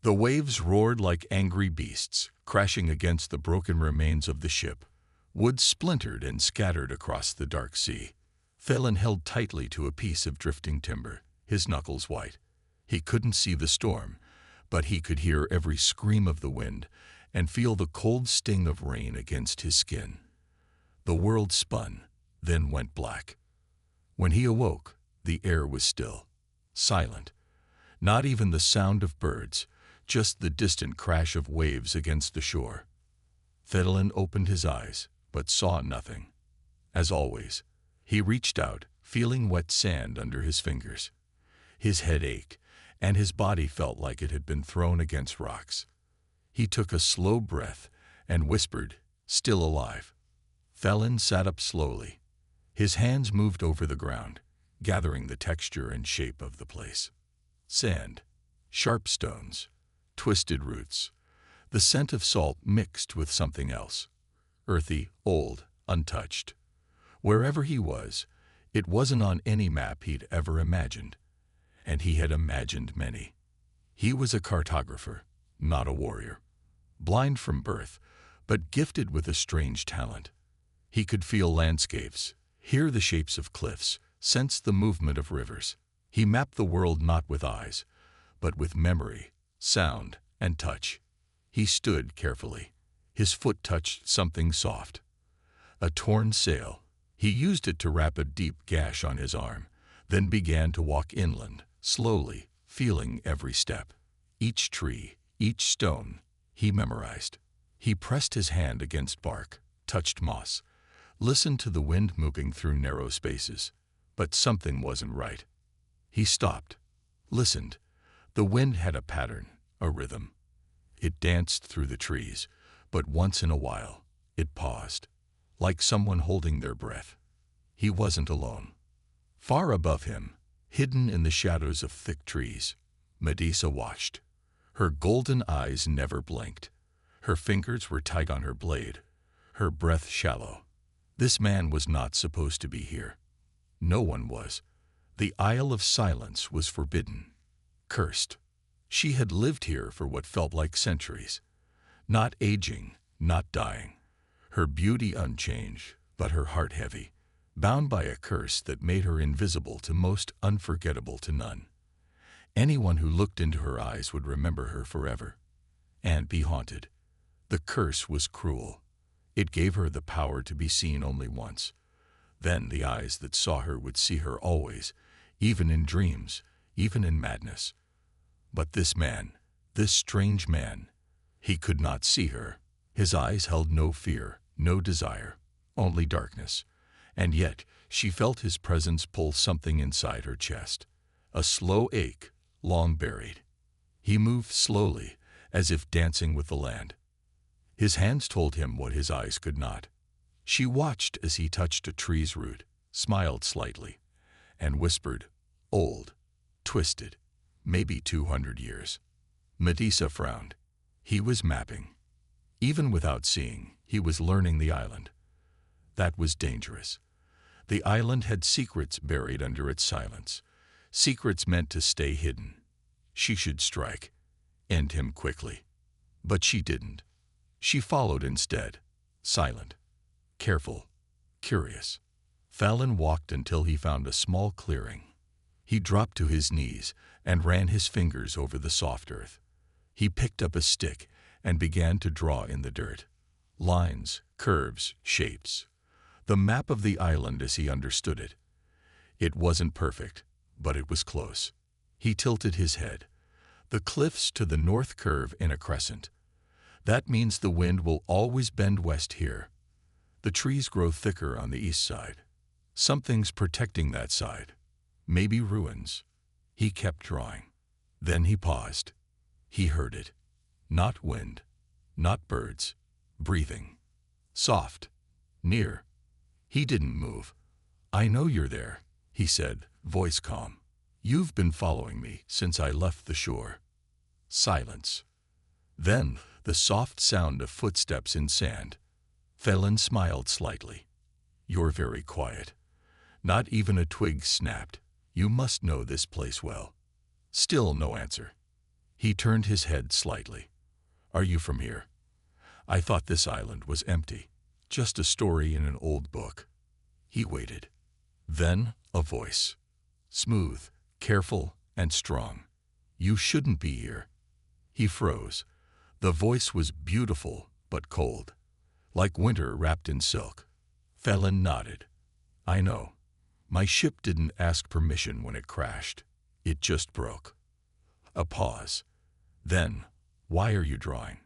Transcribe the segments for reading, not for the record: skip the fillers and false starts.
The waves roared like angry beasts, crashing against the broken remains of the ship. Wood splintered and scattered across the dark sea. Thalen held tightly to a piece of drifting timber, his knuckles white. He couldn't see the storm, but he could hear every scream of the wind and feel the cold sting of rain against his skin. The world spun, then went black. When he awoke, the air was still, silent. Not even the sound of birds, just the distant crash of waves against the shore. Thalen opened his eyes, but saw nothing. As always, he reached out, feeling wet sand under his fingers. His head ached, and his body felt like it had been thrown against rocks. He took a slow breath and whispered, "Still alive." Thalen sat up slowly. His hands moved over the ground, gathering the texture and shape of the place. Sand, sharp stones, twisted roots. The scent of salt mixed with something else. Earthy, old, untouched. Wherever he was, it wasn't on any map he'd ever imagined. And he had imagined many. He was a cartographer, not a warrior. Blind from birth, but gifted with a strange talent. He could feel landscapes, hear the shapes of cliffs, sense the movement of rivers. He mapped the world not with eyes, but with memory, sound, and touch. He stood carefully. His foot touched something soft. A torn sail. He used it to wrap a deep gash on his arm, then began to walk inland, slowly, feeling every step. Each tree, each stone, he memorized. He pressed his hand against bark, touched moss, listened to the wind moving through narrow spaces. But something wasn't right. He stopped, listened. The wind had a pattern, a rhythm. It danced through the trees, but once in a while, it paused, like someone holding their breath. He wasn't alone. Far above him, hidden in the shadows of thick trees, Madesa watched. Her golden eyes never blinked. Her fingers were tight on her blade, her breath shallow. This man was not supposed to be here. No one was. The Isle of Silence was forbidden, cursed. She had lived here for what felt like centuries. Not aging, not dying. Her beauty unchanged, but her heart heavy, bound by a curse that made her invisible to most, unforgettable to none. Anyone who looked into her eyes would remember her forever and be haunted. The curse was cruel. It gave her the power to be seen only once. Then the eyes that saw her would see her always, even in dreams, even in madness. But this man, this strange man, he could not see her. His eyes held no fear, no desire, only darkness. And yet she felt his presence pull something inside her chest. A slow ache, long buried. He moved slowly, as if dancing with the land. His hands told him what his eyes could not. She watched as he touched a tree's root, smiled slightly, and whispered, "Old, twisted, maybe 200 years." Madesa frowned. He was mapping. Even without seeing, he was learning the island. That was dangerous. The island had secrets buried under its silence, secrets meant to stay hidden. She should strike, end him quickly. But she didn't. She followed instead, silent, careful, curious. Thalen walked until he found a small clearing. He dropped to his knees and ran his fingers over the soft earth. He picked up a stick and began to draw in the dirt. Lines, curves, shapes. The map of the island as he understood it. It wasn't perfect, but it was close. He tilted his head. The cliffs to the north curve in a crescent. That means the wind will always bend west here. The trees grow thicker on the east side. Something's protecting that side. Maybe ruins. He kept drawing. Then he paused. He heard it. Not wind. Not birds. Breathing. Soft. Near. He didn't move. "I know you're there," he said, voice calm. "You've been following me since I left the shore." Silence. Then the soft sound of footsteps in sand. Thalen smiled slightly. "You're very quiet. Not even a twig snapped. You must know this place well." Still no answer. He turned his head slightly. Are you from here? I thought this island was empty, just a story in an old book. He waited. Then a voice. Smooth, careful, and strong. You shouldn't be here. He froze. The voice was beautiful, but cold, like winter wrapped in silk. Thalen nodded. I know. My ship didn't ask permission when it crashed. It just broke. A pause. Then, why are you drawing?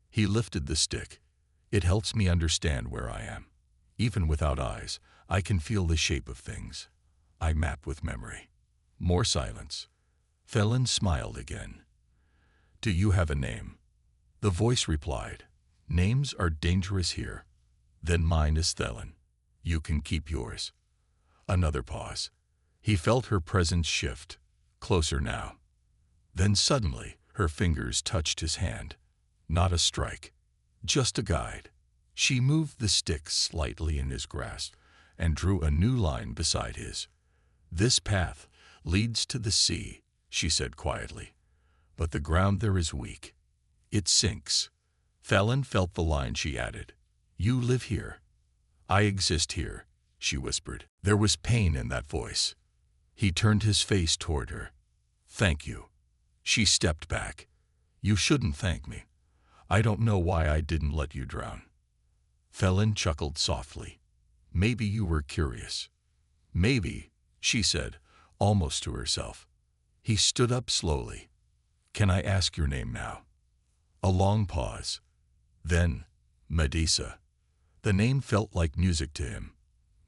He lifted the stick. It helps me understand where I am. Even without eyes, I can feel the shape of things. I map with memory. More silence. Thalen smiled again. Do you have a name? The voice replied. Names are dangerous here. Then mine is Thalen. You can keep yours. Another pause. He felt her presence shift, closer now. Then suddenly, her fingers touched his hand. Not a strike, just a guide. She moved the stick slightly in his grasp and drew a new line beside his. This path leads to the sea, she said quietly. But the ground there is weak. It sinks. Thalen felt the line she added. You live here. I exist here, she whispered. There was pain in that voice. He turned his face toward her. Thank you. She stepped back. You shouldn't thank me. I don't know why I didn't let you drown. Thalen chuckled softly. Maybe you were curious. Maybe, she said, almost to herself. He stood up slowly. Can I ask your name now? A long pause. Then, Madesa. The name felt like music to him.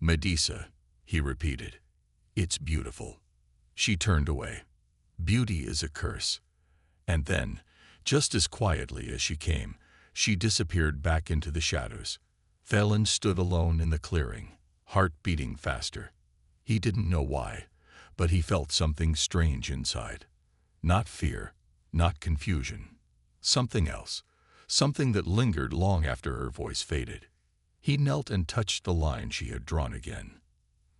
Madesa, he repeated. It's beautiful. She turned away. Beauty is a curse. And then, just as quietly as she came, she disappeared back into the shadows. Thalen stood alone in the clearing, heart beating faster. He didn't know why, but he felt something strange inside. Not fear, not confusion. Something else. Something that lingered long after her voice faded. He knelt and touched the line she had drawn again.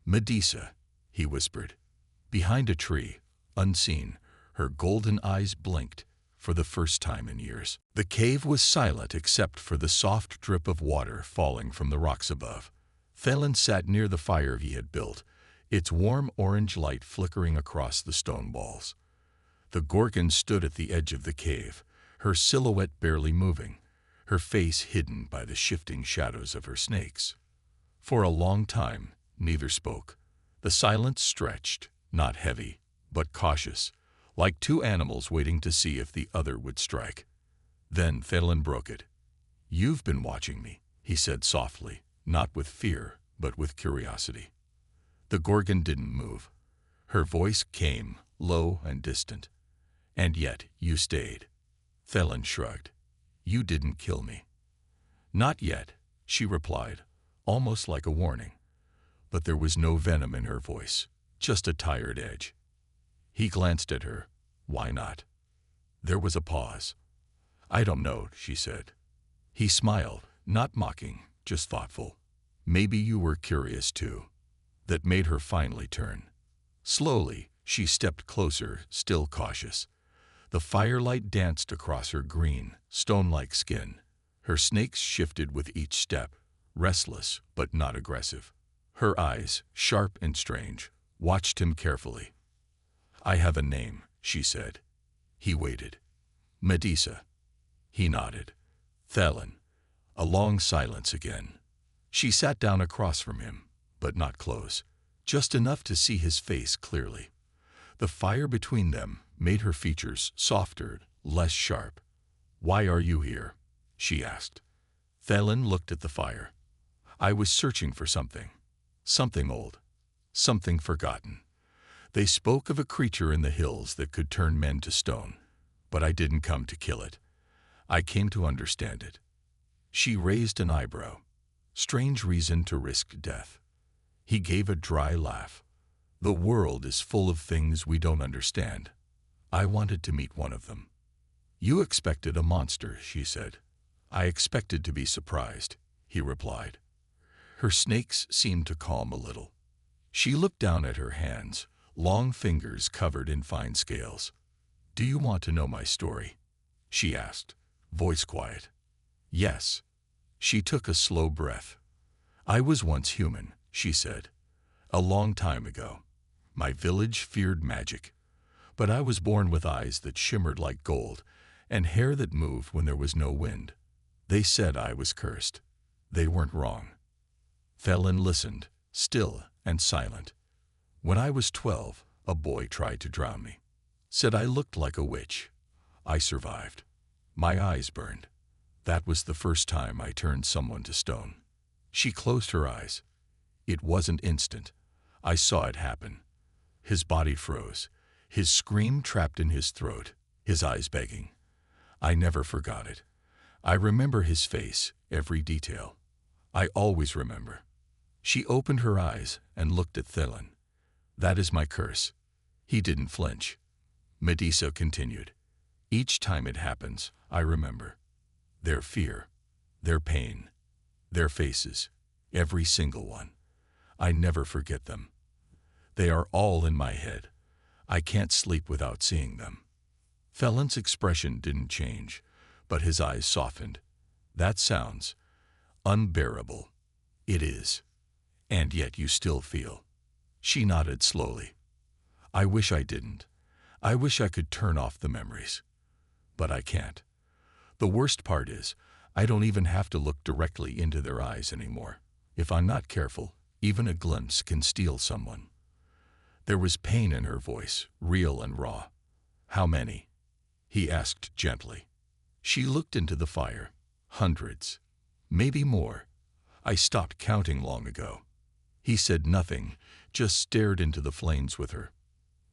Madesa, he whispered. Behind a tree, unseen, her golden eyes blinked for the first time in years. The cave was silent except for the soft drip of water falling from the rocks above. Thalen sat near the fire he had built, its warm orange light flickering across the stone walls. The gorgon stood at the edge of the cave, her silhouette barely moving, her face hidden by the shifting shadows of her snakes. For a long time, neither spoke. The silence stretched, not heavy, but cautious, like two animals waiting to see if the other would strike. Then Thalen broke it. You've been watching me, he said softly, not with fear, but with curiosity. The gorgon didn't move. Her voice came, low and distant. And yet you stayed. Thalen shrugged. You didn't kill me. Not yet, she replied, almost like a warning. But there was no venom in her voice, just a tired edge. He glanced at her. Why not? There was a pause. I don't know, she said. He smiled, not mocking, just thoughtful. Maybe you were curious too. That made her finally turn. Slowly, she stepped closer, still cautious. The firelight danced across her green, stone-like skin. Her snakes shifted with each step, restless but not aggressive. Her eyes, sharp and strange, watched him carefully. I have a name, she said. He waited. Madesa. He nodded. Thalen. A long silence again. She sat down across from him, but not close, just enough to see his face clearly. The fire between them made her features softer, less sharp. Why are you here? She asked. Thalen looked at the fire. I was searching for something. Something old. Something forgotten. They spoke of a creature in the hills that could turn men to stone, but I didn't come to kill it. I came to understand it. She raised an eyebrow. Strange reason to risk death. He gave a dry laugh. The world is full of things we don't understand. I wanted to meet one of them. You expected a monster, she said. I expected to be surprised, he replied. Her snakes seemed to calm a little. She looked down at her hands, long fingers covered in fine scales. "Do you want to know my story?" she asked, voice quiet. "Yes." She took a slow breath. "I was once human," she said. "A long time ago. My village feared magic. But I was born with eyes that shimmered like gold and hair that moved when there was no wind. They said I was cursed. They weren't wrong." Thalen listened, still and silent. "When I was 12, a boy tried to drown me. Said I looked like a witch. I survived. My eyes burned. That was the first time I turned someone to stone." She closed her eyes. "It wasn't instant. I saw it happen. His body froze, his scream trapped in his throat, his eyes begging. I never forgot it. I remember his face, every detail. I always remember." She opened her eyes and looked at Thalen. "That is my curse." He didn't flinch. Madesa continued. "Each time it happens, I remember. Their fear, their pain, their faces, every single one. I never forget them. They are all in my head. I can't sleep without seeing them." Thalen's expression didn't change, but his eyes softened. "That sounds unbearable." "It is. And yet you still feel." She nodded slowly. "I wish I didn't. I wish I could turn off the memories. But I can't. The worst part is, I don't even have to look directly into their eyes anymore. If I'm not careful, even a glimpse can steal someone." There was pain in her voice, real and raw. "How many?" he asked gently. She looked into the fire. "Hundreds. Maybe more. I stopped counting long ago." He said nothing, just stared into the flames with her.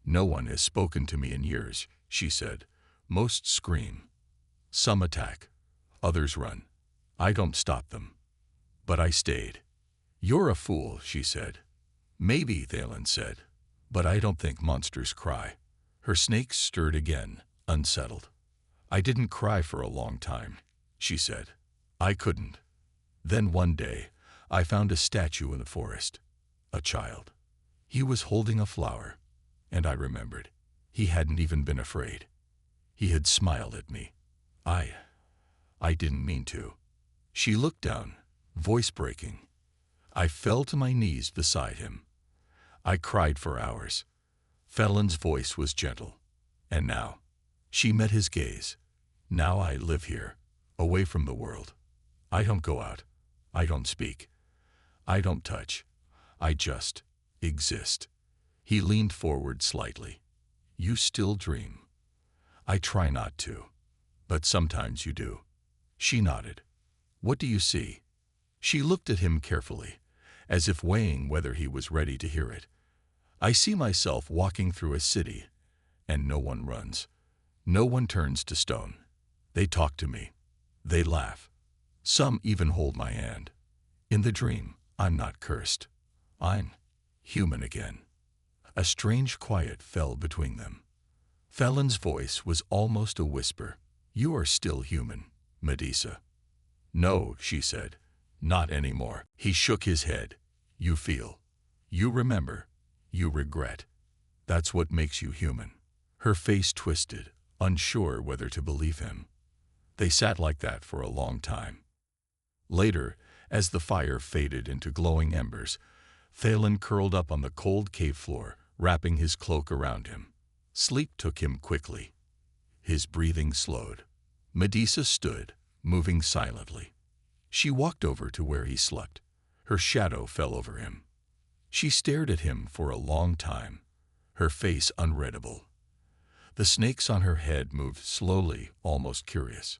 "No one has spoken to me in years," she said. "Most scream. Some attack. Others run. I don't stop them. But I stayed." "You're a fool," she said. "Maybe," Thalen said. "But I don't think monsters cry." Her snakes stirred again, unsettled. "I didn't cry for a long time," she said. "I couldn't. Then one day, I found a statue in the forest. A child. He was holding a flower. And I remembered. He hadn't even been afraid. He had smiled at me. I didn't mean to." She looked down, voice breaking. "I fell to my knees beside him. I cried for hours." Thalen's voice was gentle. "And now?" She met his gaze. "Now I live here, away from the world. I don't go out. I don't speak. I don't touch. I just exist." He leaned forward slightly. "You still dream." "I try not to. But sometimes you do." She nodded. "What do you see?" She looked at him carefully, as if weighing whether he was ready to hear it. "I see myself walking through a city, and no one runs. No one turns to stone. They talk to me. They laugh. Some even hold my hand. In the dream, I'm not cursed. I'm human again." A strange quiet fell between them. Thalen's voice was almost a whisper. "You are still human, Madesa." "No," she said. "Not anymore." He shook his head. "You feel. You remember. You regret. That's what makes you human." Her face twisted, unsure whether to believe him. They sat like that for a long time. Later, as the fire faded into glowing embers, Thalen curled up on the cold cave floor, wrapping his cloak around him. Sleep took him quickly. His breathing slowed. Madesa stood, moving silently. She walked over to where he slept. Her shadow fell over him. She stared at him for a long time, her face unreadable. The snakes on her head moved slowly, almost curious.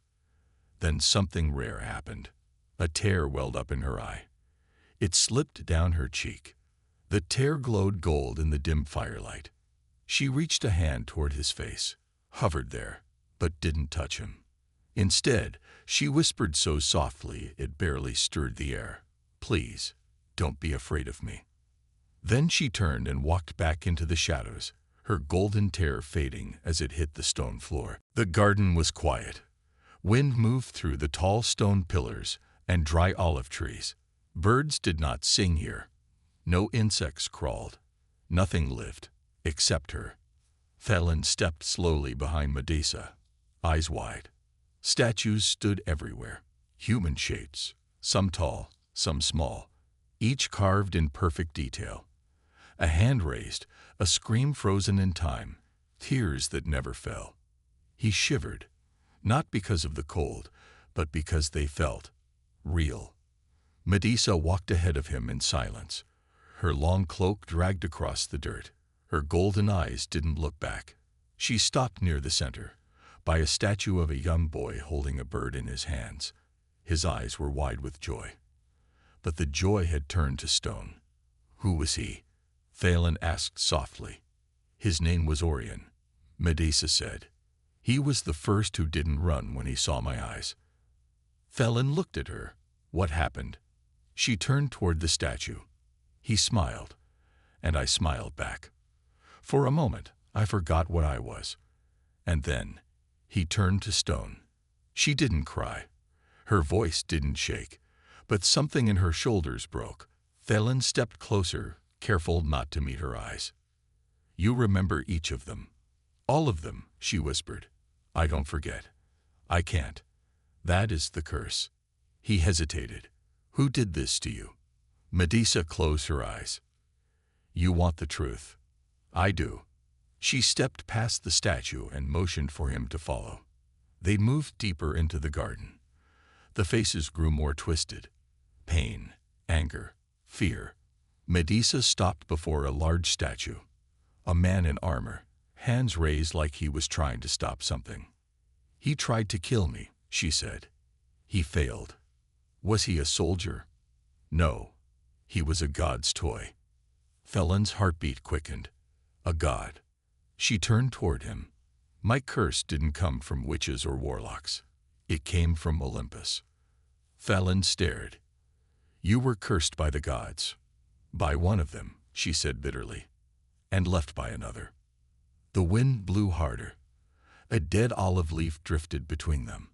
Then something rare happened. A tear welled up in her eye. It slipped down her cheek. The tear glowed gold in the dim firelight. She reached a hand toward his face, hovered there, but didn't touch him. Instead, she whispered so softly it barely stirred the air. "Please, don't be afraid of me." Then she turned and walked back into the shadows, her golden tear fading as it hit the stone floor. The garden was quiet. Wind moved through the tall stone pillars and dry olive trees. Birds did not sing here. No insects crawled. Nothing lived, except her. Thalen stepped slowly behind Madesa, eyes wide. Statues stood everywhere, human shapes, some tall, some small, each carved in perfect detail. A hand raised, a scream frozen in time, tears that never fell. He shivered, not because of the cold, but because they felt real. Madesa walked ahead of him in silence. Her long cloak dragged across the dirt. Her golden eyes didn't look back. She stopped near the center, by a statue of a young boy holding a bird in his hands. His eyes were wide with joy. But the joy had turned to stone. Who was he? Thalen asked softly. His name was Orion, Madesa said. He was the first who didn't run when he saw my eyes. Thalen looked at her. What happened? She turned toward the statue. He smiled, and I smiled back. For a moment, I forgot what I was. And then, he turned to stone. She didn't cry. Her voice didn't shake, but something in her shoulders broke. Thalen stepped closer, careful not to meet her eyes. You remember each of them. All of them, she whispered. I don't forget. I can't. That is the curse. He hesitated. Who did this to you? Madesa closed her eyes. You want the truth. I do. She stepped past the statue and motioned for him to follow. They moved deeper into the garden. The faces grew more twisted. Pain, anger, fear. Madesa stopped before a large statue. A man in armor, hands raised like he was trying to stop something. He tried to kill me, she said. He failed. Was he a soldier? No. He was a god's toy. Thalen's heartbeat quickened. A god. She turned toward him. My curse didn't come from witches or warlocks. It came from Olympus. Thalen stared. You were cursed by the gods. By one of them, she said bitterly, and left by another. The wind blew harder. A dead olive leaf drifted between them.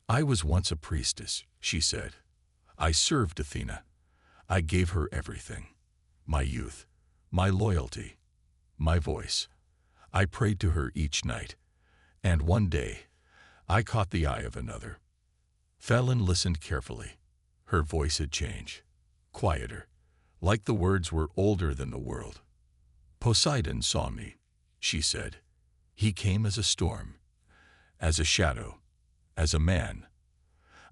I was once a priestess, she said. I served Athena. I gave her everything. My youth, my loyalty, my voice. I prayed to her each night. And one day, I caught the eye of another. Thalen listened carefully. Her voice had changed. Quieter, like the words were older than the world. Poseidon saw me, she said. He came as a storm, as a shadow, as a man.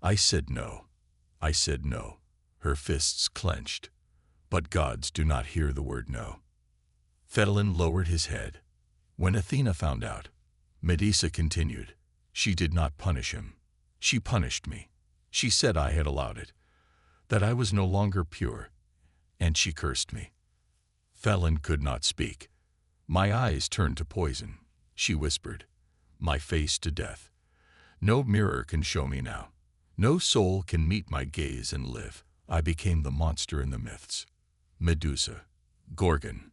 I said no. I said no. Her fists clenched. But gods do not hear the word no. Thalen lowered his head. When Athena found out, Madesa continued, she did not punish him. She punished me. She said I had allowed it, that I was no longer pure, and she cursed me. Thalen could not speak. My eyes turned to poison, she whispered. My face to death. No mirror can show me now. No soul can meet my gaze and live. I became the monster in the myths. Medusa, gorgon,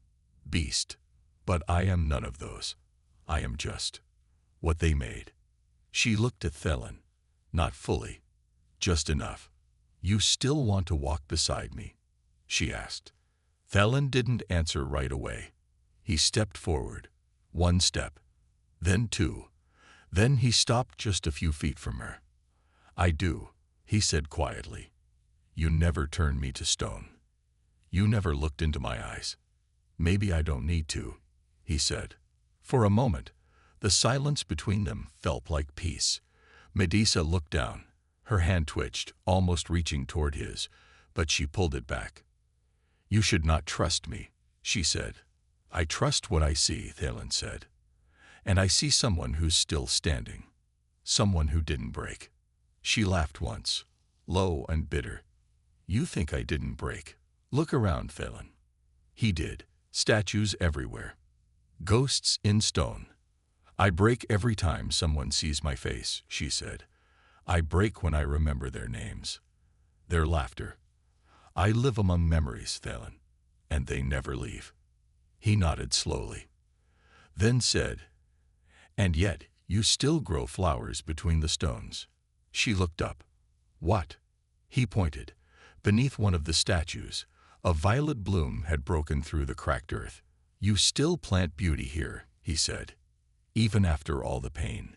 beast. But I am none of those. I am just what they made. She looked at Thalen. Not fully. Just enough. You still want to walk beside me? She asked. Thalen didn't answer right away. He stepped forward. One step. Then two. Then he stopped just a few feet from her. I do, he said quietly. You never turned me to stone. You never looked into my eyes. Maybe I don't need to, he said. For a moment, the silence between them felt like peace. Madesa looked down. Her hand twitched, almost reaching toward his, but she pulled it back. You should not trust me, she said. I trust what I see, Thalen said. And I see someone who's still standing. Someone who didn't break. She laughed once, low and bitter. You think I didn't break? Look around, Thalen. He did. Statues everywhere. Ghosts in stone. I break every time someone sees my face, she said. I break when I remember their names. Their laughter. I live among memories, Thalen, and they never leave. He nodded slowly. Then said, and yet you still grow flowers between the stones. She looked up. What? He pointed. Beneath one of the statues, a violet bloom had broken through the cracked earth. You still plant beauty here, he said. even after all the pain.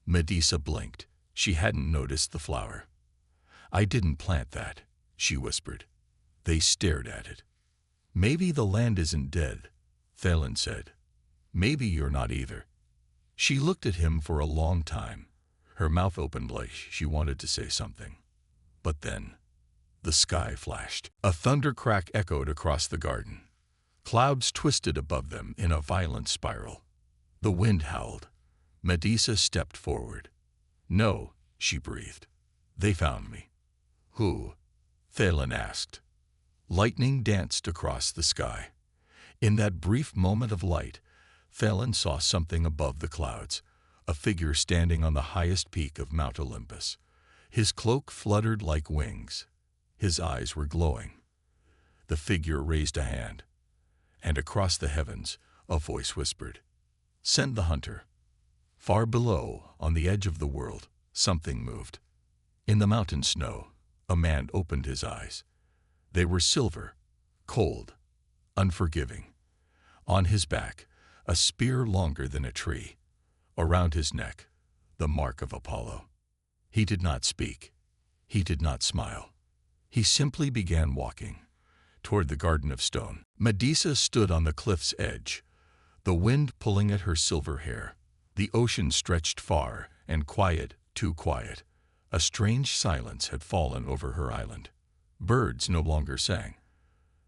Madesa blinked. She hadn't noticed the flower. "I didn't plant that," she whispered. They stared at it. "Maybe the land isn't dead," Thalen said. "Maybe you're not either." She looked at him for a long time. Her mouth opened like she wanted to say something. But then, the sky flashed. A thunder crack echoed across the garden. Clouds twisted above them in a violent spiral. The wind howled. Madesa stepped forward. "No," she breathed. "They found me." "Who?" Thalen asked. Lightning danced across the sky. In that brief moment of light, Thalen saw something above the clouds, a figure standing on the highest peak of Mount Olympus. His cloak fluttered like wings. His eyes were glowing. The figure raised a hand, and across the heavens, a voice whispered, "Send the hunter." Far below, on the edge of the world, something moved. In the mountain snow, a man opened his eyes. They were silver, cold, unforgiving. On his back, a spear longer than a tree. Around his neck, the mark of Apollo. He did not speak. He did not smile. He simply began walking toward the garden of stone. Madesa stood on the cliff's edge, the wind pulling at her silver hair. The ocean stretched far and quiet, too quiet. A strange silence had fallen over her island. Birds no longer sang.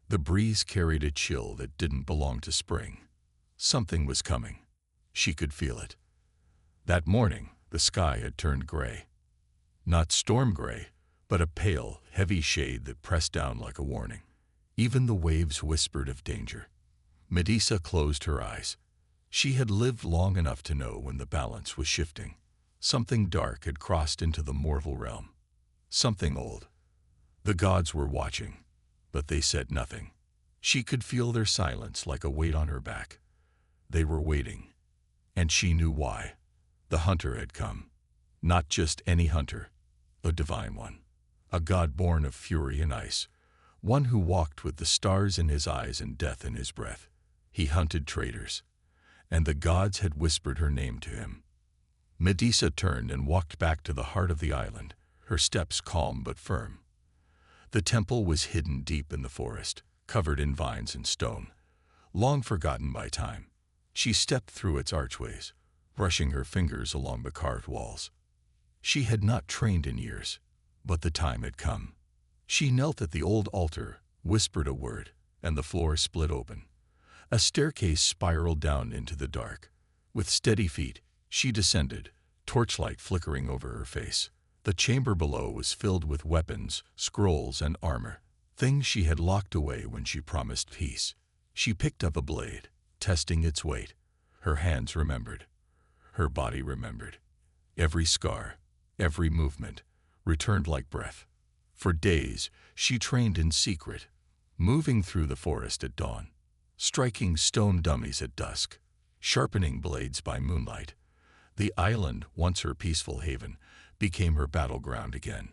The breeze carried a chill that didn't belong to spring. Something was coming. She could feel it. That morning, the sky had turned gray. Not storm gray, but a pale, heavy shade that pressed down like a warning. Even the waves whispered of danger. Madesa closed her eyes. She had lived long enough to know when the balance was shifting. Something dark had crossed into the mortal realm. Something old. The gods were watching, but they said nothing. She could feel their silence like a weight on her back. They were waiting, and she knew why. The hunter had come. Not just any hunter, a divine one. A god born of fury and ice. One who walked with the stars in his eyes and death in his breath. He hunted traitors, and the gods had whispered her name to him. Madesa turned and walked back to the heart of the island, her steps calm but firm. The temple was hidden deep in the forest, covered in vines and stone, long forgotten by time. She stepped through its archways, brushing her fingers along the carved walls. She had not trained in years, but the time had come. She knelt at the old altar, whispered a word, and the floor split open. A staircase spiraled down into the dark. With steady feet, she descended, torchlight flickering over her face. The chamber below was filled with weapons, scrolls, and armor, things she had locked away when she promised peace. She picked up a blade, testing its weight. Her hands remembered. Her body remembered. Every scar, every movement, returned like breath. For days, she trained in secret, moving through the forest at dawn, striking stone dummies at dusk, sharpening blades by moonlight. The island, once her peaceful haven, became her battleground again.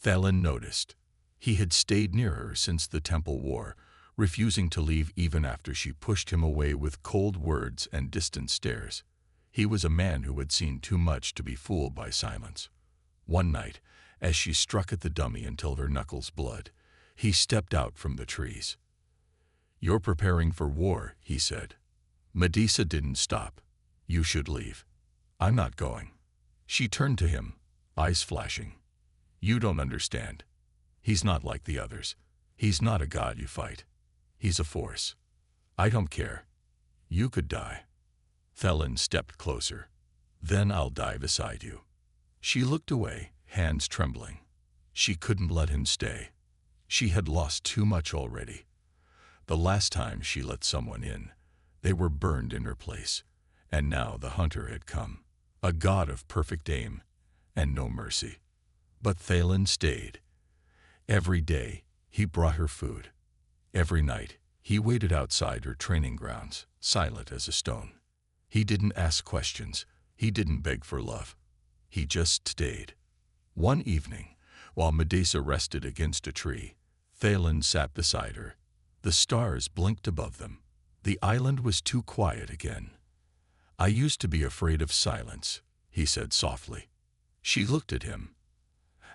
Thalen noticed. He had stayed near her since the temple war, refusing to leave even after she pushed him away with cold words and distant stares. He was a man who had seen too much to be fooled by silence. One night, as she struck at the dummy until her knuckles bled, he stepped out from the trees. "You're preparing for war," he said. Madesa didn't stop. "You should leave." "I'm not going." She turned to him, eyes flashing. "You don't understand. He's not like the others. He's not a god you fight. He's a force. I don't care. You could die." Thalen stepped closer. "Then I'll die beside you." She looked away, hands trembling. She couldn't let him stay. She had lost too much already. The last time she let someone in, they were burned in her place. And now the hunter had come, a god of perfect aim and no mercy. But Thalen stayed. Every day, he brought her food. Every night, he waited outside her training grounds, silent as a stone. He didn't ask questions. He didn't beg for love. He just stayed. One evening, while Madesa rested against a tree, Thalen sat beside her. The stars blinked above them. The island was too quiet again. I used to be afraid of silence, he said softly. She looked at him.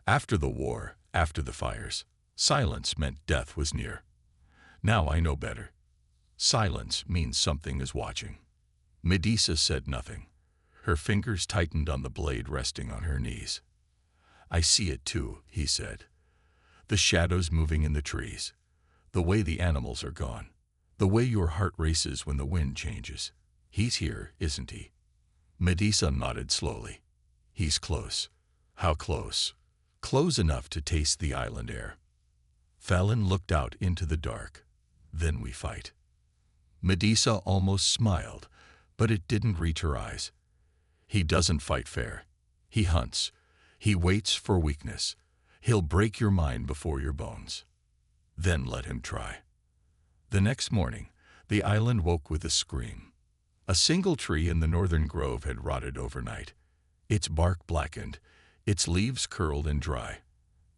After the war, after the fires, silence meant death was near. Now I know better. Silence means something is watching. Madesa said nothing. Her fingers tightened on the blade resting on her knees. I see it too, he said. The shadows moving in the trees. The way the animals are gone. The way your heart races when the wind changes. He's here, isn't he? Madesa nodded slowly. He's close. How close? Close enough to taste the island air. Thalen looked out into the dark. Then we fight. Madesa almost smiled, but it didn't reach her eyes. He doesn't fight fair. He hunts. He waits for weakness. He'll break your mind before your bones. Then let him try. The next morning, the island woke with a scream. A single tree in the northern grove had rotted overnight. Its bark blackened, its leaves curled and dry.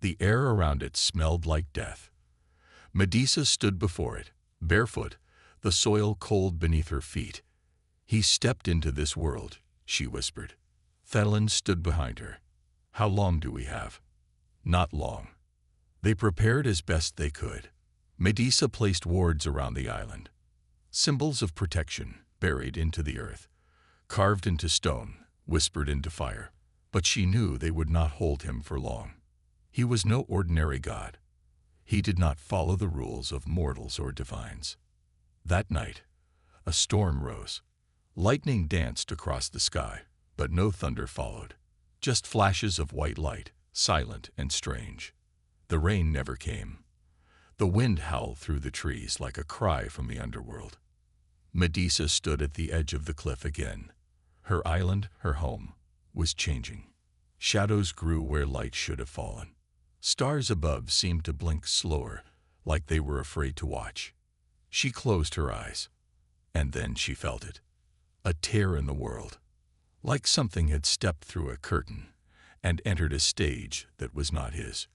The air around it smelled like death. Madesa stood before it, barefoot, the soil cold beneath her feet. He stepped into this world, she whispered. Thalen stood behind her. How long do we have? Not long. They prepared as best they could. Madesa placed wards around the island. Symbols of protection, buried into the earth, carved into stone, whispered into fire. But she knew they would not hold him for long. He was no ordinary god. He did not follow the rules of mortals or divines. That night, a storm rose. Lightning danced across the sky, but no thunder followed. Just flashes of white light, silent and strange. The rain never came. The wind howled through the trees like a cry from the underworld. Madesa stood at the edge of the cliff again. Her island, her home, was changing. Shadows grew where light should have fallen. Stars above seemed to blink slower, like they were afraid to watch. She closed her eyes, and then she felt it. A tear in the world, like something had stepped through a curtain and entered a stage that was not his.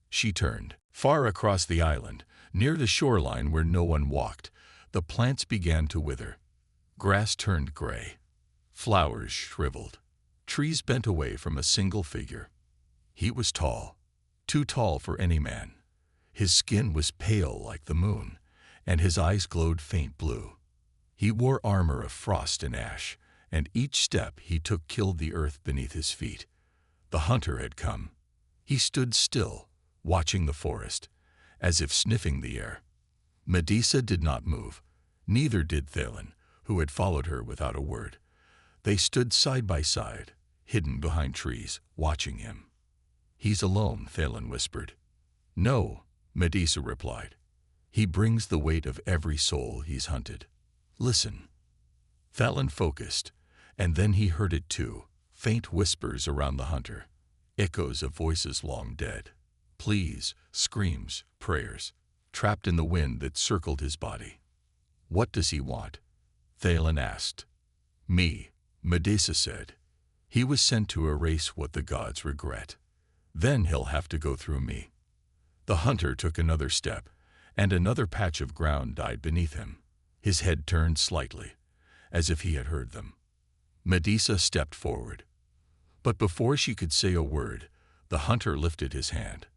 She turned. Far across the island, near the shoreline where no one walked, the plants began to wither. Grass turned gray. Flowers shriveled. Trees bent away from a single figure. He was tall, too tall for any man. His skin was pale like the moon, and his eyes glowed faint blue. He wore armor of frost and ash, and each step he took killed the earth beneath his feet. The hunter had come. He stood still, watching the forest, as if sniffing the air. Madesa did not move. Neither did Thalen, who had followed her without a word. They stood side by side, hidden behind trees, watching him. He's alone, Thalen whispered. No, Madesa replied. He brings the weight of every soul he's hunted. Listen. Thalen focused, and then he heard it too, faint whispers around the hunter, echoes of voices long dead. Pleas, screams, prayers, trapped in the wind that circled his body. What does he want? Thalen asked. Me, Madesa said. He was sent to erase what the gods regret. Then he'll have to go through me. The hunter took another step, and another patch of ground died beneath him. His head turned slightly, as if he had heard them. Madesa stepped forward. But before she could say a word, the hunter lifted his hand.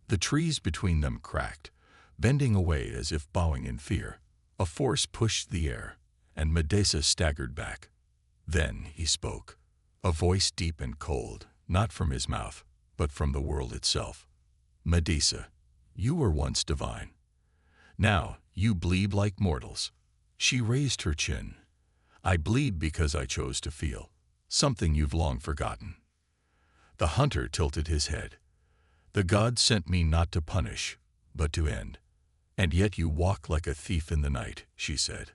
The trees between them cracked, bending away as if bowing in fear. A force pushed the air, and Madesa staggered back. Then he spoke, a voice deep and cold, not from his mouth, but from the world itself. Madesa, you were once divine. Now you bleed like mortals. She raised her chin. I bleed because I chose to feel, something you've long forgotten. The hunter tilted his head. The gods sent me not to punish, but to end. And yet you walk like a thief in the night, she said.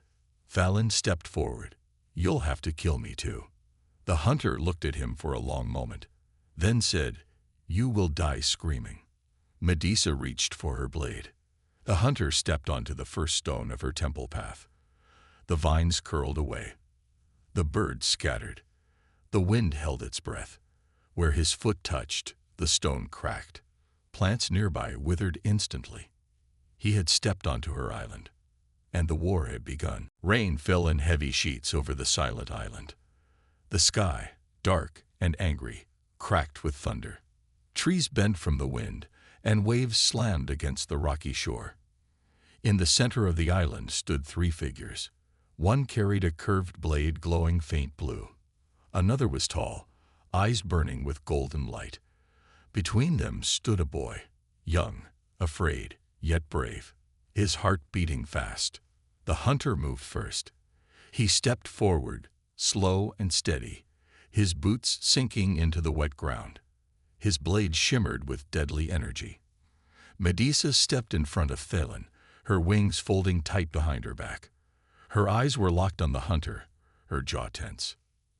Thalen stepped forward. You'll have to kill me too. The hunter looked at him for a long moment, then said, You will die screaming. Madesa reached for her blade. The hunter stepped onto the first stone of her temple path. The vines curled away. The birds scattered. The wind held its breath. Where his foot touched, the stone cracked. Plants nearby withered instantly. He had stepped onto her island, and the war had begun. Rain fell in heavy sheets over the silent island. The sky, dark and angry, cracked with thunder. Trees bent from the wind, and waves slammed against the rocky shore. In the center of the island stood 3 figures. One carried a curved blade glowing faint blue. Another was tall, eyes burning with golden light. Between them stood a boy, young, afraid, yet brave, his heart beating fast. The hunter moved first. He stepped forward, slow and steady, his boots sinking into the wet ground. His blade shimmered with deadly energy. Madesa stepped in front of Thalen, her wings folding tight behind her back. Her eyes were locked on the hunter, her jaw tense.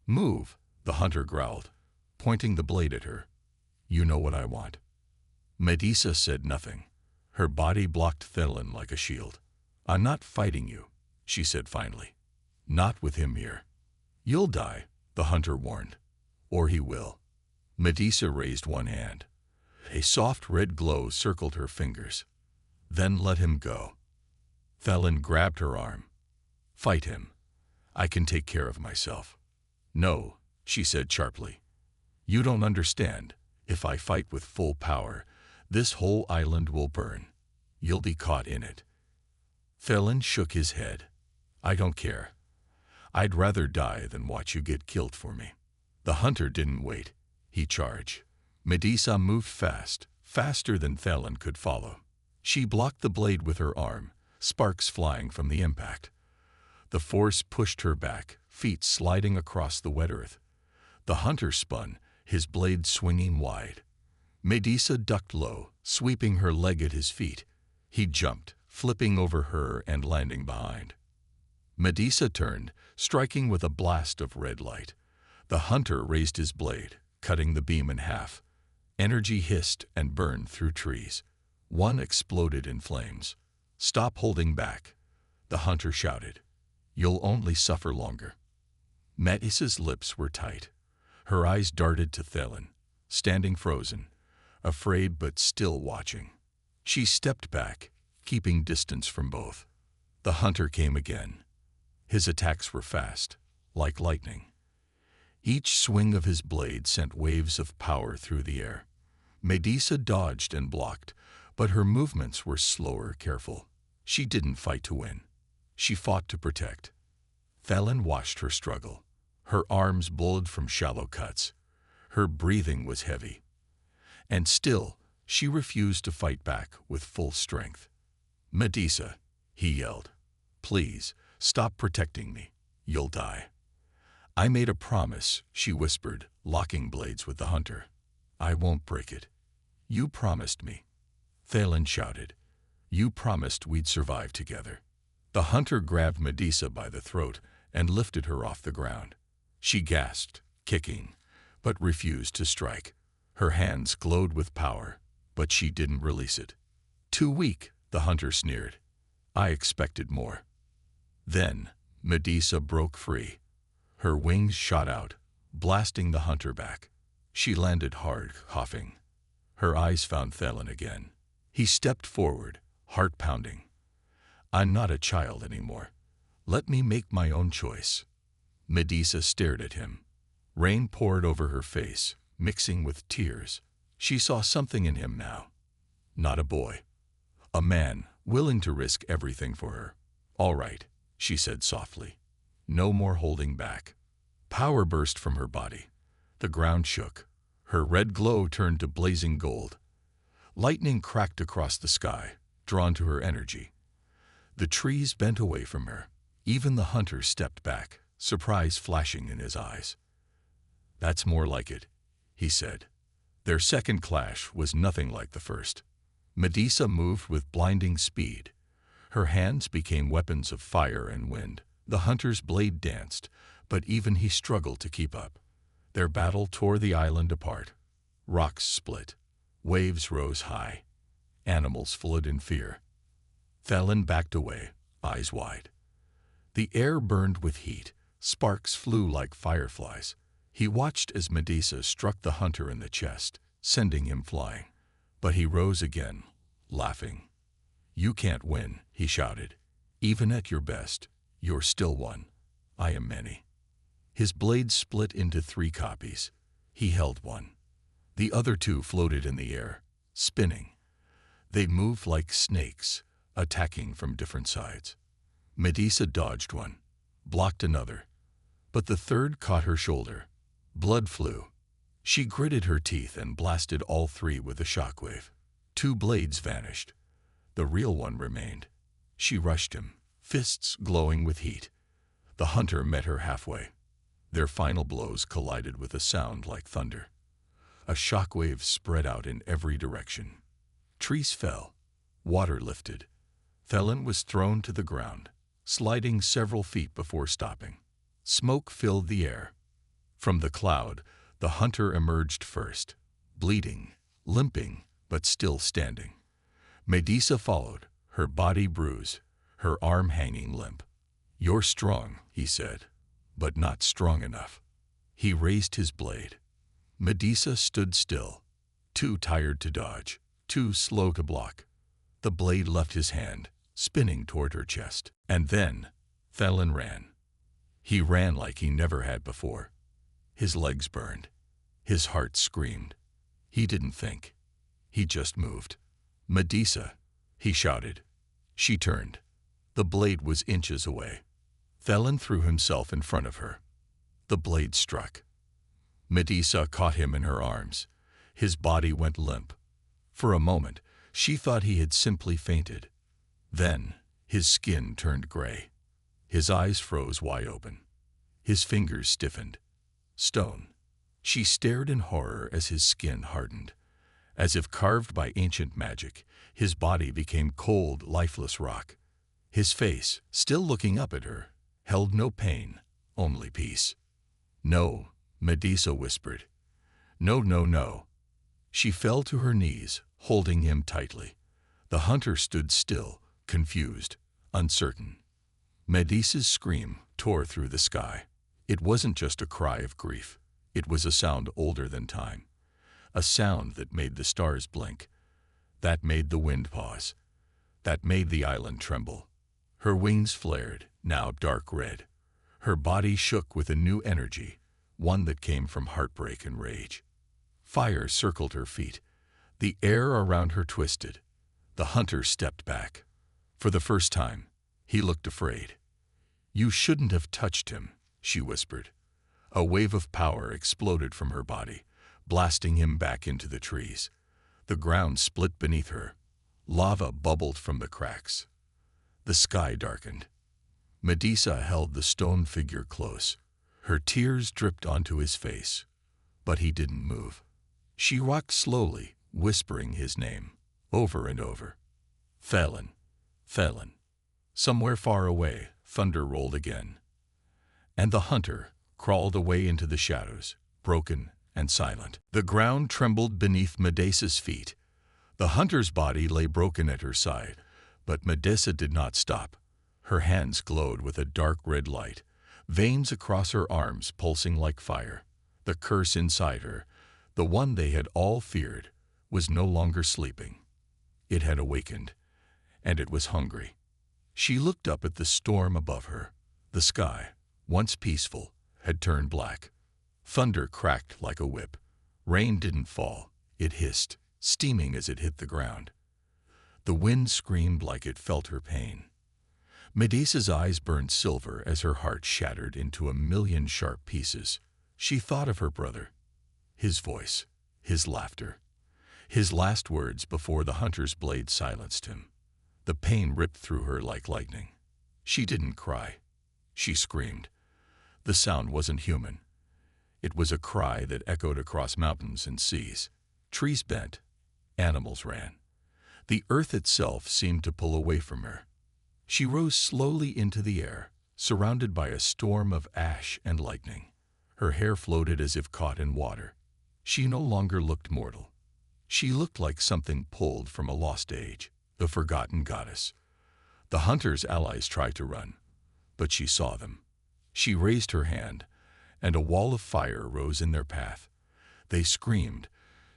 "Move," the hunter growled, pointing the blade at her. "You know what I want." Madesa said nothing. Her body blocked Thalen like a shield. "I'm not fighting you," she said finally. "Not with him here." "You'll die," the hunter warned. "Or he will." Madesa raised one hand. A soft red glow circled her fingers. "Then let him go." Thalen grabbed her arm. "Fight him. I can take care of myself." "No," she said sharply. "You don't understand. If I fight with full power, this whole island will burn. You'll be caught in it." Thalen shook his head. "I don't care. I'd rather die than watch you get killed for me." The hunter didn't wait. He charged. Madesa moved fast, faster than Thalen could follow. She blocked the blade with her arm, sparks flying from the impact. The force pushed her back, feet sliding across the wet earth. The hunter spun, his blade swinging wide. Madesa ducked low, sweeping her leg at his feet. He jumped, flipping over her and landing behind. Madesa turned, striking with a blast of red light. The hunter raised his blade, cutting the beam in half. Energy hissed and burned through trees. One exploded in flames. "Stop holding back," the hunter shouted. "You'll only suffer longer." Madesa's lips were tight. Her eyes darted to Thalen, standing frozen, afraid but still watching. She stepped back, keeping distance from both. The hunter came again. His attacks were fast, like lightning. Each swing of his blade sent waves of power through the air. Madesa dodged and blocked, but her movements were slower, careful. She didn't fight to win. She fought to protect. Thalen watched her struggle. Her arms bled from shallow cuts. Her breathing was heavy. And still, she refused to fight back with full strength. "Madesa," he yelled, "please, stop protecting me. You'll die." "I made a promise," she whispered, locking blades with the hunter. "I won't break it." "You promised me." Thalen shouted. "You promised we'd survive together." The hunter grabbed Madesa by the throat and lifted her off the ground. She gasped, kicking, but refused to strike. Her hands glowed with power, but she didn't release it. "Too weak," the hunter sneered. "I expected more." Then Madesa broke free. Her wings shot out, blasting the hunter back. She landed hard, coughing. Her eyes found Thalen again. He stepped forward, heart pounding. "I'm not a child anymore. Let me make my own choice." Madesa stared at him. Rain poured over her face, mixing with tears. She saw something in him now. Not a boy. A man, willing to risk everything for her. "All right," she said softly. "No more holding back." Power burst from her body. The ground shook. Her red glow turned to blazing gold. Lightning cracked across the sky, drawn to her energy. The trees bent away from her. Even the hunter stepped back, surprise flashing in his eyes. "That's more like it," he said. Their second clash was nothing like the first. Madesa moved with blinding speed. Her hands became weapons of fire and wind. The hunter's blade danced, but even he struggled to keep up. Their battle tore the island apart. Rocks split. Waves rose high. Animals fled in fear. Thalen backed away, eyes wide. The air burned with heat. Sparks flew like fireflies. He watched as Madesa struck the hunter in the chest, sending him flying. But he rose again, laughing. "You can't win," he shouted. "Even at your best, you're still one. I am many." His blade split into 3 copies. He held one. The other 2 floated in the air, spinning. They moved like snakes, attacking from different sides. Madesa dodged one, blocked another, but the third caught her shoulder. Blood flew. She gritted her teeth and blasted all 3 with a shockwave. 2 blades vanished. The real one remained. She rushed him, fists glowing with heat. The hunter met her halfway. Their final blows collided with a sound like thunder. A shockwave spread out in every direction. Trees fell. Water lifted. Thalen was thrown to the ground, sliding several feet before stopping. Smoke filled the air. From the cloud, the hunter emerged first, bleeding, limping, but still standing. Madesa followed, her body bruised, her arm hanging limp. "You're strong," he said, "but not strong enough." He raised his blade. Madesa stood still, too tired to dodge, too slow to block. The blade left his hand, spinning toward her chest. And then Thalen ran. He ran like he never had before. His legs burned. His heart screamed. He didn't think. He just moved. "Madesa," he shouted. She turned. The blade was inches away. Thalen threw himself in front of her. The blade struck. Madesa caught him in her arms. His body went limp. For a moment, she thought he had simply fainted. Then, his skin turned gray. His eyes froze wide open. His fingers stiffened. Stone. She stared in horror as his skin hardened. As if carved by ancient magic, his body became cold, lifeless rock. His face, still looking up at her, held no pain, only peace. "No," Madesa whispered. "No, no, no." She fell to her knees, holding him tightly. The hunter stood still, confused, uncertain. Madesa's scream tore through the sky. It wasn't just a cry of grief. It was a sound older than time. A sound that made the stars blink. That made the wind pause. That made the island tremble. Her wings flared, now dark red. Her body shook with a new energy, one that came from heartbreak and rage. Fire circled her feet. The air around her twisted. The hunter stepped back. For the first time, he looked afraid. "You shouldn't have touched him," she whispered. A wave of power exploded from her body, blasting him back into the trees. The ground split beneath her. Lava bubbled from the cracks. The sky darkened. Madesa held the stone figure close. Her tears dripped onto his face, but he didn't move. She rocked slowly, whispering his name, over and over. "Thalen, Thalen." Somewhere far away, thunder rolled again. And the hunter crawled away into the shadows, broken and silent. The ground trembled beneath Madesa's feet. The hunter's body lay broken at her side, but Madesa did not stop. Her hands glowed with a dark red light, veins across her arms pulsing like fire. The curse inside her, the one they had all feared, was no longer sleeping. It had awakened, and it was hungry. She looked up at the storm above her. The sky, once peaceful, had turned black. Thunder cracked like a whip. Rain didn't fall. It hissed, steaming as it hit the ground. The wind screamed like it felt her pain. Madesa's eyes burned silver as her heart shattered into a million sharp pieces. She thought of her brother, his voice, his laughter, his last words before the hunter's blade silenced him. The pain ripped through her like lightning. She didn't cry. She screamed. The sound wasn't human. It was a cry that echoed across mountains and seas. Trees bent. Animals ran. The earth itself seemed to pull away from her. She rose slowly into the air, surrounded by a storm of ash and lightning. Her hair floated as if caught in water. She no longer looked mortal. She looked like something pulled from a lost age, the forgotten goddess. The hunter's allies tried to run, but she saw them. She raised her hand, and a wall of fire rose in their path. They screamed,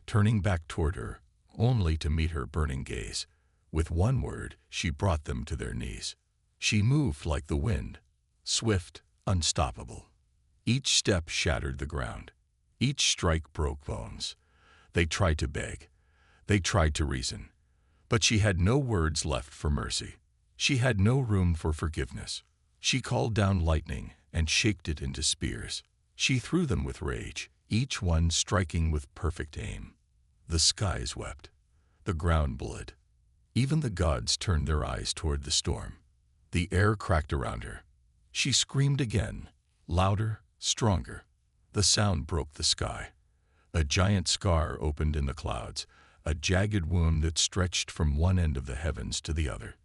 turning back toward her, only to meet her burning gaze. With one word, she brought them to their knees. She moved like the wind, swift, unstoppable. Each step shattered the ground. Each strike broke bones. They tried to beg. They tried to reason. But she had no words left for mercy. She had no room for forgiveness. She called down lightning and shaped it into spears. She threw them with rage, each one striking with perfect aim. The skies wept. The ground bled. Even the gods turned their eyes toward the storm. The air cracked around her. She screamed again, louder, stronger. The sound broke the sky. A giant scar opened in the clouds, a jagged wound that stretched from one end of the heavens to the other.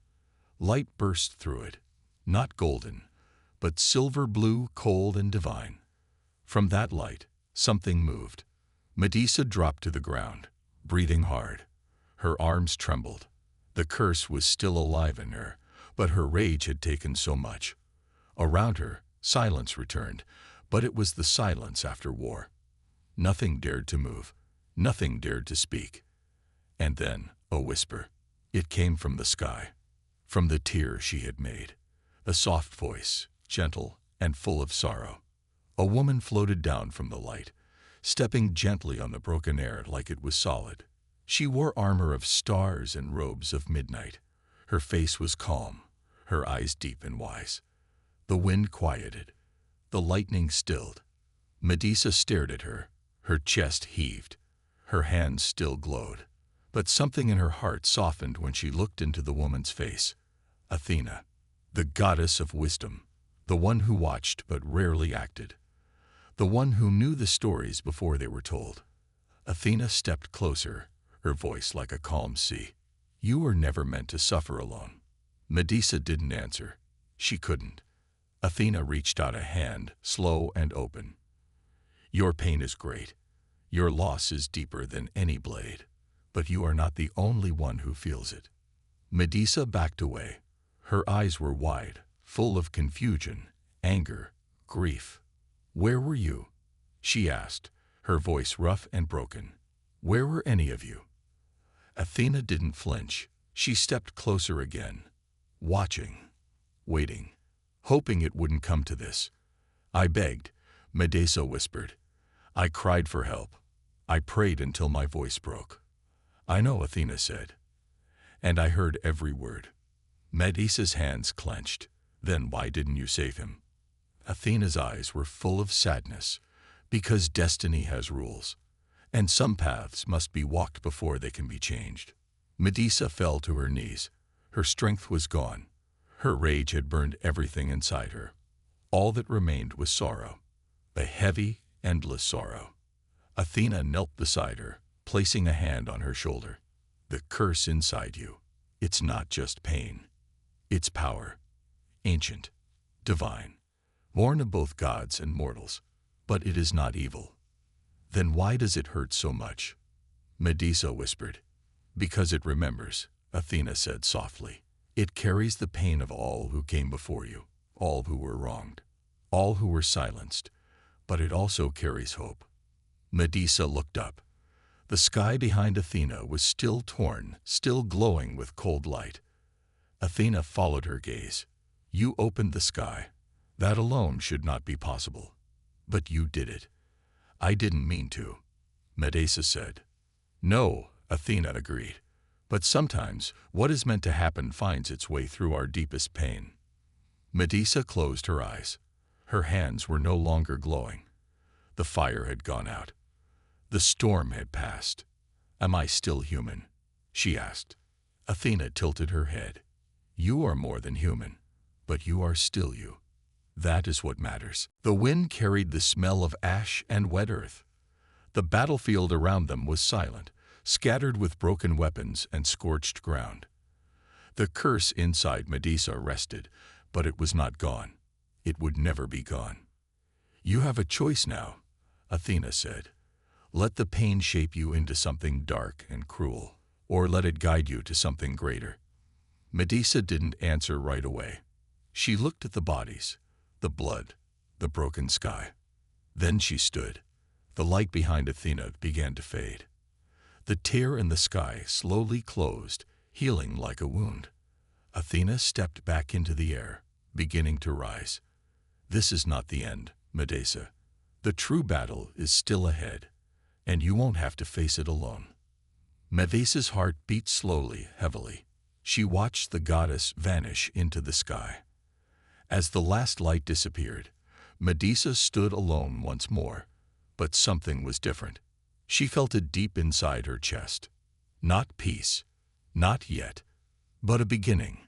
Light burst through it, not golden, but silver blue, cold and divine. From that light, something moved. Madesa dropped to the ground, breathing hard. Her arms trembled. The curse was still alive in her, but her rage had taken so much. Around her, silence returned, but it was the silence after war. Nothing dared to move. Nothing dared to speak. And then, a whisper. It came from the sky, from the tear she had made. A soft voice, gentle and full of sorrow. A woman floated down from the light, stepping gently on the broken air like it was solid. She wore armor of stars and robes of midnight. Her face was calm, her eyes deep and wise. The wind quieted. The lightning stilled. Madesa stared at her. Her chest heaved. Her hands still glowed. But something in her heart softened when she looked into the woman's face. Athena, the goddess of wisdom, the one who watched but rarely acted, the one who knew the stories before they were told. Athena stepped closer, her voice like a calm sea. You were never meant to suffer alone. Madesa didn't answer. She couldn't. Athena reached out a hand, slow and open. Your pain is great. Your loss is deeper than any blade. But you are not the only one who feels it. Madesa backed away. Her eyes were wide, full of confusion, anger, grief. Where were you? She asked, her voice rough and broken. Where were any of you? Athena didn't flinch. She stepped closer again, watching, waiting, hoping it wouldn't come to this. I begged, Madesa whispered. I cried for help. I prayed until my voice broke. I know, Athena said. And I heard every word. Madesa's hands clenched. Then why didn't you save him? Athena's eyes were full of sadness, because destiny has rules, and some paths must be walked before they can be changed. Madesa fell to her knees. Her strength was gone. Her rage had burned everything inside her. All that remained was sorrow, a heavy, endless sorrow. Athena knelt beside her, placing a hand on her shoulder. The curse inside you, it's not just pain. It's power, ancient, divine, born of both gods and mortals, but it is not evil. Then why does it hurt so much? Madesa whispered. Because it remembers, Athena said softly. It carries the pain of all who came before you, all who were wronged, all who were silenced, but it also carries hope. Madesa looked up. The sky behind Athena was still torn, still glowing with cold light. Athena followed her gaze. You opened the sky. That alone should not be possible. But you did it. I didn't mean to, Madesa said. No, Athena agreed. But sometimes what is meant to happen finds its way through our deepest pain. Madesa closed her eyes. Her hands were no longer glowing. The fire had gone out. The storm had passed. Am I still human? She asked. Athena tilted her head. You are more than human, but you are still you. That is what matters. The wind carried the smell of ash and wet earth. The battlefield around them was silent, scattered with broken weapons and scorched ground. The curse inside Madesa rested, but it was not gone. It would never be gone. You have a choice now, Athena said. Let the pain shape you into something dark and cruel, or let it guide you to something greater. Madesa didn't answer right away. She looked at the bodies, the blood, the broken sky. Then she stood. The light behind Athena began to fade. The tear in the sky slowly closed, healing like a wound. Athena stepped back into the air, beginning to rise. This is not the end, Madesa. The true battle is still ahead, and you won't have to face it alone. Madesa's heart beat slowly, heavily. She watched the goddess vanish into the sky. As the last light disappeared, Madesa stood alone once more, but something was different. She felt it deep inside her chest. Not peace, not yet, but a beginning,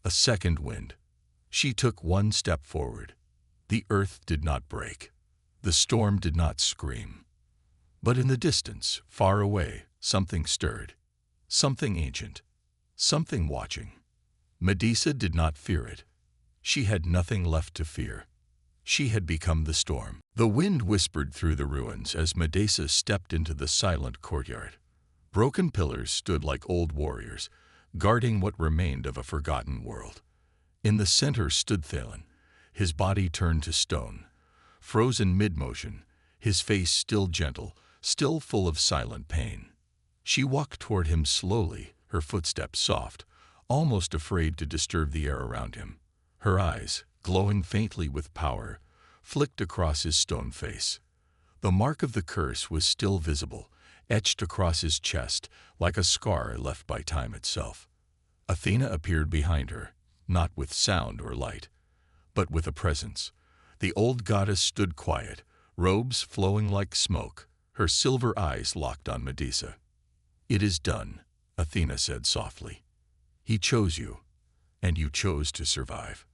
a second wind. She took one step forward. The earth did not break. The storm did not scream. But in the distance, far away, something stirred. Something ancient. Something watching. Madesa did not fear it. She had nothing left to fear. She had become the storm. The wind whispered through the ruins as Madesa stepped into the silent courtyard. Broken pillars stood like old warriors, guarding what remained of a forgotten world. In the center stood Thalen, his body turned to stone, frozen mid-motion, his face still gentle, still full of silent pain. She walked toward him slowly, her footsteps soft, almost afraid to disturb the air around him. Her eyes, glowing faintly with power, flicked across his stone face. The mark of the curse was still visible, etched across his chest like a scar left by time itself. Athena appeared behind her, not with sound or light, but with a presence. The old goddess stood quiet, robes flowing like smoke, her silver eyes locked on Madesa. "It is done," Athena said softly. "He chose you, and you chose to survive."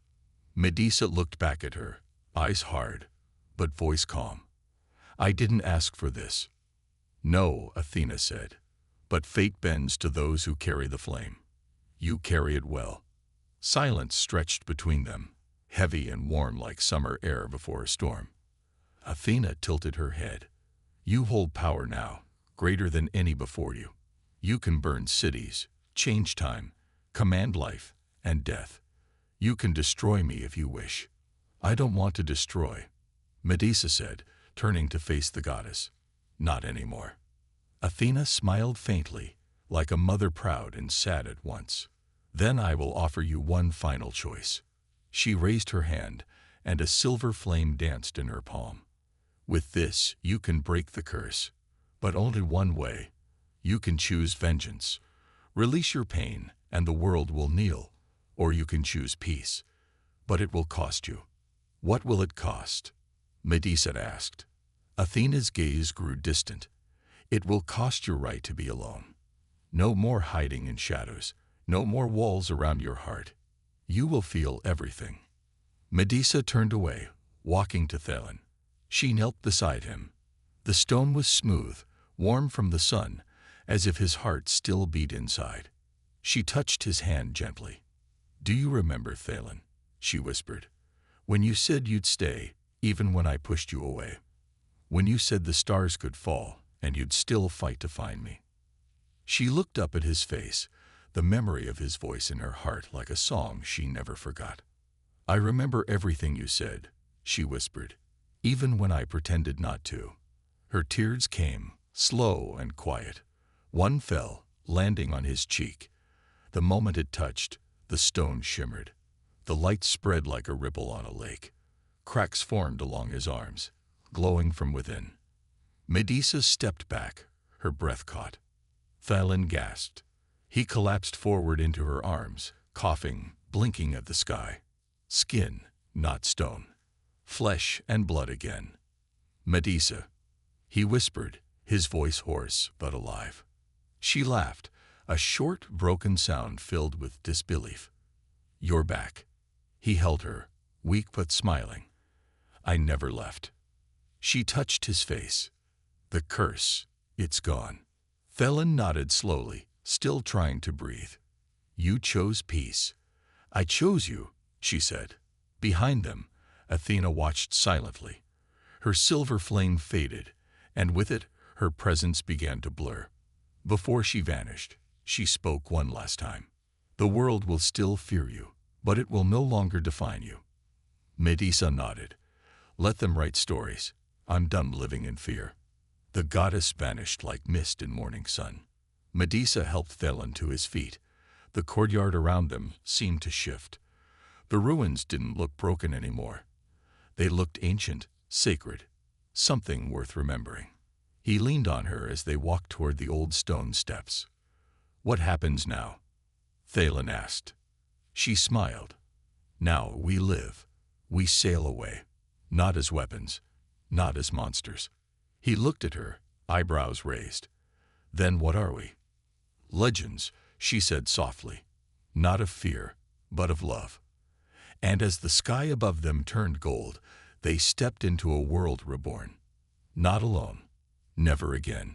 Madesa looked back at her, eyes hard, but voice calm. "I didn't ask for this." "No," Athena said, "but fate bends to those who carry the flame. You carry it well." Silence stretched between them, heavy and warm like summer air before a storm. Athena tilted her head. "You hold power now, greater than any before you. You can burn cities, change time, command life and death. You can destroy me if you wish." "I don't want to destroy," Madesa said, turning to face the goddess. "Not anymore." Athena smiled faintly, like a mother proud and sad at once. "Then I will offer you one final choice." She raised her hand, and a silver flame danced in her palm. "With this, you can break the curse, but only one way. You can choose vengeance. Release your pain, and the world will kneel, or you can choose peace. But it will cost you." "What will it cost?" Madesa asked. Athena's gaze grew distant. "It will cost your right to be alone. No more hiding in shadows, no more walls around your heart. You will feel everything." Madesa turned away, walking to Thalen. She knelt beside him. The stone was smooth, warm from the sun, as if his heart still beat inside. She touched his hand gently. "Do you remember, Thalen?" she whispered. "When you said you'd stay, even when I pushed you away. When you said the stars could fall, and you'd still fight to find me." She looked up at his face, the memory of his voice in her heart like a song she never forgot. "I remember everything you said," she whispered, "even when I pretended not to." Her tears came, slow and quiet. One fell, landing on his cheek. The moment it touched, the stone shimmered. The light spread like a ripple on a lake. Cracks formed along his arms, glowing from within. Madesa stepped back, her breath caught. Thalen gasped. He collapsed forward into her arms, coughing, blinking at the sky. Skin, not stone. Flesh and blood again. "Madesa," he whispered, his voice hoarse but alive. She laughed, a short, broken sound filled with disbelief. "You're back." He held her, weak but smiling. "I never left." She touched his face. "The curse, it's gone." Thalen nodded slowly, still trying to breathe. "You chose peace." "I chose you," she said. Behind them, Athena watched silently. Her silver flame faded, and with it, her presence began to blur. Before she vanished, she spoke one last time. "The world will still fear you, but it will no longer define you." Madesa nodded. "Let them write stories. I'm done living in fear." The goddess vanished like mist in morning sun. Madesa helped Thalen to his feet. The courtyard around them seemed to shift. The ruins didn't look broken anymore. They looked ancient, Sacred. Something worth remembering. He leaned on her as they walked toward the old stone steps. What happens now? Thalen asked. She smiled. Now we live. We sail away. Not as weapons. Not as monsters. He looked at her, eyebrows raised. Then what are we? Legends, she said softly. Not of fear, but of love. And as the sky above them turned gold, they stepped into a world reborn. Not alone. Never again.